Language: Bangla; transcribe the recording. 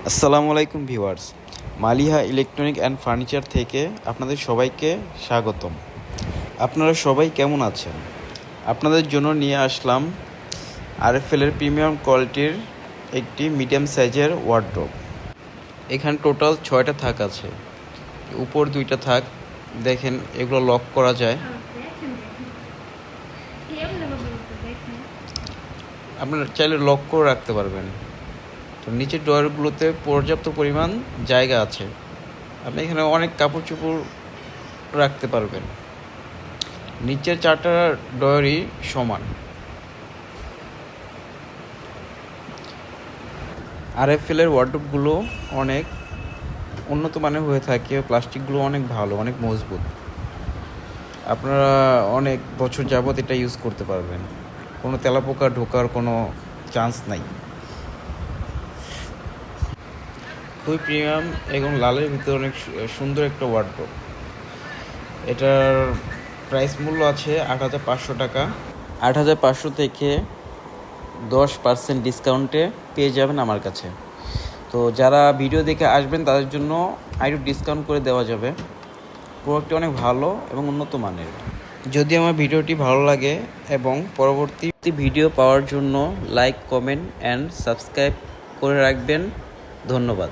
আসসালামু আলাইকুম viewers, Maliha electronic and furniture থেকে আপনাদের সবাইকে স্বাগতম। আপনারা সবাই কেমন আছেন? আপনাদের জন্য নিয়ে আসলাম আরএফএলের প্রিমিয়াম কোয়ালিটির একটি মিডিয়াম সাইজের ওয়ার্ডরোব। এখানে টোটাল 6টা থাক আছে, উপর 2টা থাক। দেখেন, এগুলো লক করা যায়। আপনারা চাইলে লক করে রাখতে পারবেন। তো নিচের ড্রয়ারগুলোতে পর্যাপ্ত পরিমাণ জায়গা আছে, আপনি এখানে অনেক কাপড় চোপড় রাখতে পারবেন। নিচের 4টা ড্রয়ারই সমান। আরএফএলের ওয়ার্ডরোবগুলো অনেক উন্নত মানের হয়ে থাকে, প্লাস্টিকগুলো অনেক ভালো, অনেক মজবুত। আপনারা অনেক বছর যাবত এটা ইউজ করতে পারবেন, কোনো তেলাপোকা ঢোকার কোনো চান্স নাই। খুবই প্রিমিয়াম এবং লালের ভিতরে অনেক সুন্দর একটা ওয়ার্ডরোব। এটার প্রাইস মূল্য আছে 8,500 টাকা। 8,500 থেকে 10% ডিসকাউন্টে পেয়ে যাবেন আমার কাছে। তো যারা ভিডিও দেখে আসবেন তাদের জন্য আরও ডিসকাউন্ট করে দেওয়া যাবে। প্রোডাক্টটি অনেক ভালো এবং উন্নত মানের। যদি আমার ভিডিওটি ভালো লাগে এবং পরবর্তী ভিডিও পাওয়ার জন্য লাইক, কমেন্ট অ্যান্ড সাবস্ক্রাইব করে রাখবেন। ধন্যবাদ।